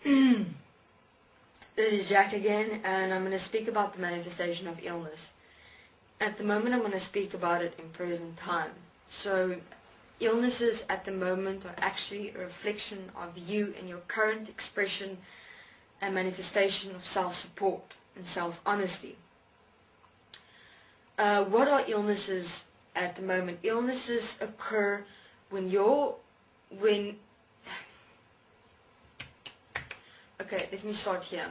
This is Jack again, and I'm going to speak about the manifestation of illness. At the moment, I'm going to speak about it in present time. So, illnesses at the moment are actually a reflection of you and your current expression and manifestation of self-support and self-honesty. What are illnesses at the moment? Illnesses occur when okay, let me start here.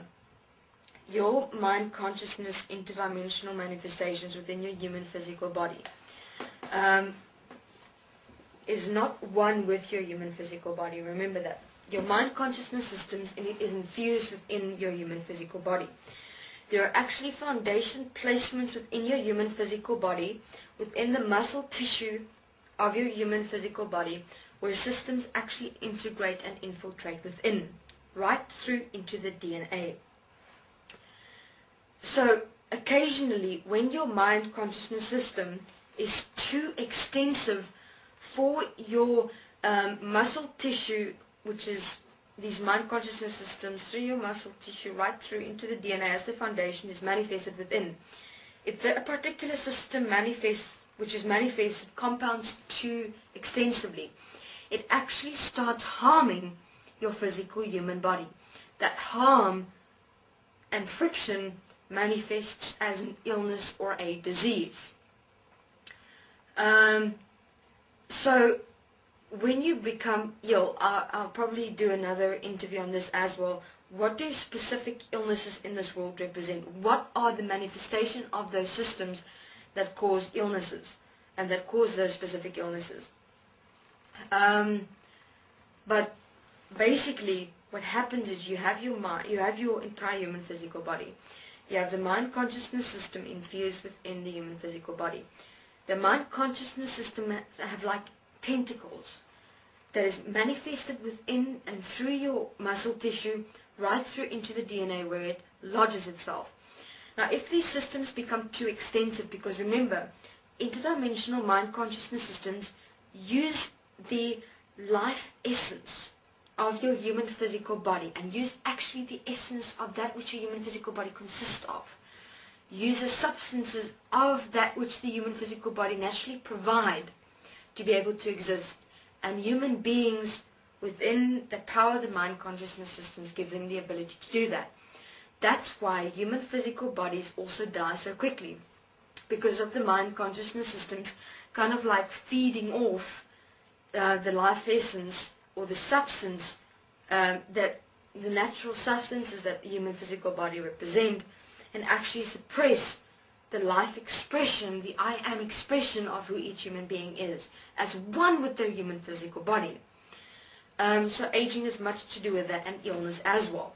Your mind, consciousness, interdimensional manifestations within your human physical body is not one with your human physical body. Remember that. Your mind, consciousness systems is infused within your human physical body. There are actually foundation placements within your human physical body, within the muscle tissue of your human physical body, where systems actually integrate and infiltrate within, right through into the DNA. So, occasionally, when your mind consciousness system is too extensive for your muscle tissue, which is these mind consciousness systems through your muscle tissue right through into the DNA as the foundation is manifested within. If a particular system manifests, which is manifested, compounds too extensively, it actually starts harming your physical human body. That harm and friction manifests as an illness or a disease. So when you become ill, I'll probably do another interview on this as well. What do specific illnesses in this world represent? What are the manifestation of those systems that cause illnesses and that cause those specific illnesses? But basically, what happens is you have your mind, you have your entire human physical body. You have the mind consciousness system infused within the human physical body. The mind consciousness system have like tentacles that is manifested within and through your muscle tissue, right through into the DNA where it lodges itself. Now, if these systems become too extensive, because remember, interdimensional mind consciousness systems use the life essence of your human physical body and use actually the essence of that which your human physical body consists of. Use the substances of that which the human physical body naturally provide to be able to exist. And human beings within the power of the mind consciousness systems give them the ability to do that. That's why human physical bodies also die so quickly, because of the mind consciousness systems kind of like feeding off the life essence or the substance that the natural substances that the human physical body represent, and actually suppress the life expression, the I am expression of who each human being is, as one with their human physical body. So aging has much to do with that, and illness as well.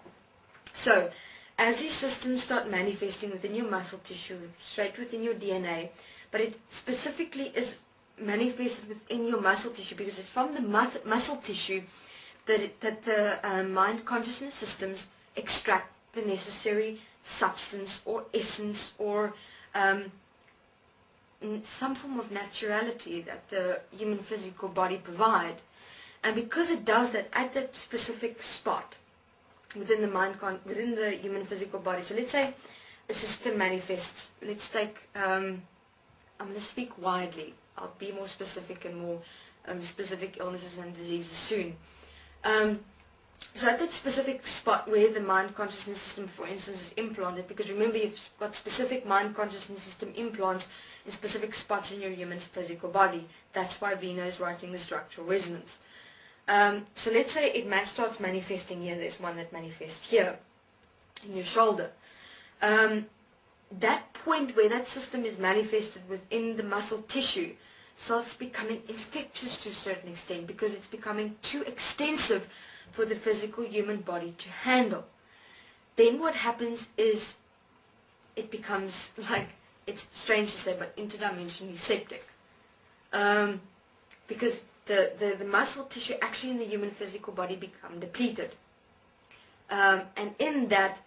So as these systems start manifesting within your muscle tissue, straight within your DNA, but it specifically is manifested within your muscle tissue because it's from the muscle tissue that the mind consciousness systems extract the necessary substance or essence or some form of naturality that the human physical body provide. And because it does that at that specific spot within the within the human physical body. So let's say a system manifests. Let's take I'm going to speak widely. I'll be more specific and more specific illnesses and diseases soon. So at that specific spot where the mind consciousness system, for instance, is implanted, because remember you've got specific mind consciousness system implants in specific spots in your human physical body. That's why Vina is writing the structural resonance. So let's say it starts manifesting here. There's one that manifests here in your shoulder. That point where that system is manifested within the muscle tissue starts becoming infectious to a certain extent because it's becoming too extensive for the physical human body to handle. Then what happens is it becomes, like, it's strange to say, but interdimensionally septic. Because the muscle tissue actually in the human physical body become depleted. And in that,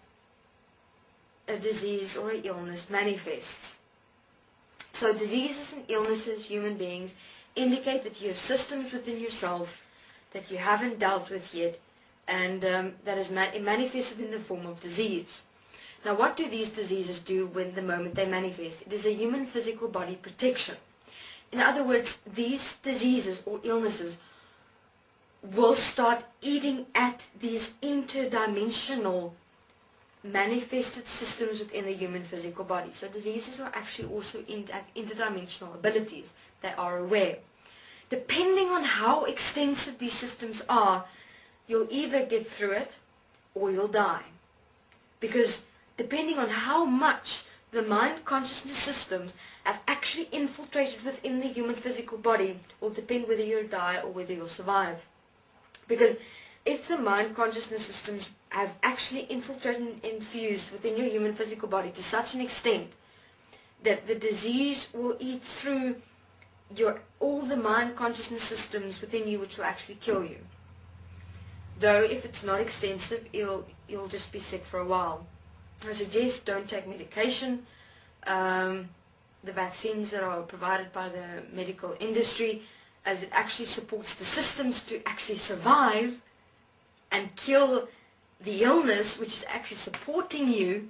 a disease or an illness manifests. So diseases and illnesses, human beings, indicate that you have systems within yourself that you haven't dealt with yet, and that is manifested in the form of disease. Now, what do these diseases do when the moment they manifest? It is a human physical body protection. In other words, these diseases or illnesses will start eating at these interdimensional manifested systems within the human physical body. So diseases are actually also have interdimensional abilities. They are aware. Depending on how extensive these systems are, you'll either get through it or you'll die. Because depending on how much the mind consciousness systems have actually infiltrated within the human physical body will depend whether you'll die or whether you'll survive. Because if the mind consciousness systems have actually infiltrated and infused within your human physical body to such an extent that the disease will eat through all the mind consciousness systems within you, which will actually kill you. Though if it's not extensive, you'll just be sick for a while. I suggest don't take medication. The vaccines that are provided by the medical industry, as it actually supports the systems to actually survive and kill the illness, which is actually supporting you.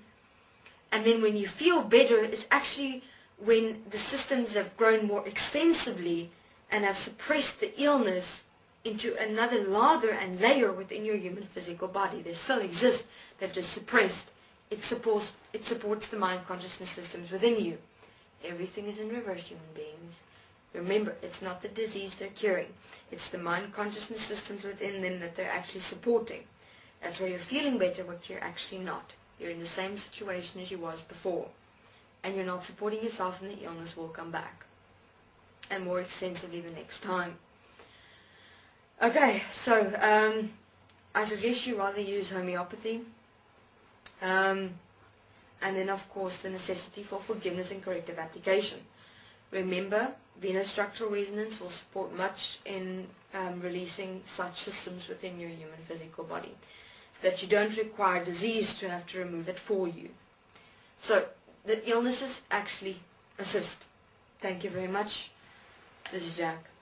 And then when you feel better, it's actually when the systems have grown more extensively and have suppressed the illness into another lather and layer within your human physical body. They still exist, they're just suppressed. It supports the mind consciousness systems within you. Everything is in reverse, human beings. Remember, it's not the disease they're curing. It's the mind consciousness systems within them that they're actually supporting. That's why you're feeling better, but you're actually not. You're in the same situation as you was before. And you're not supporting yourself, and the illness will come back. And more extensively the next time. Okay, so I suggest you rather use homeopathy. And then, of course, the necessity for forgiveness and corrective application. Remember, venostructural resonance will support much in releasing such systems within your human physical body, so that you don't require disease to have to remove it for you. So, the illnesses actually assist. Thank you very much. This is Jack.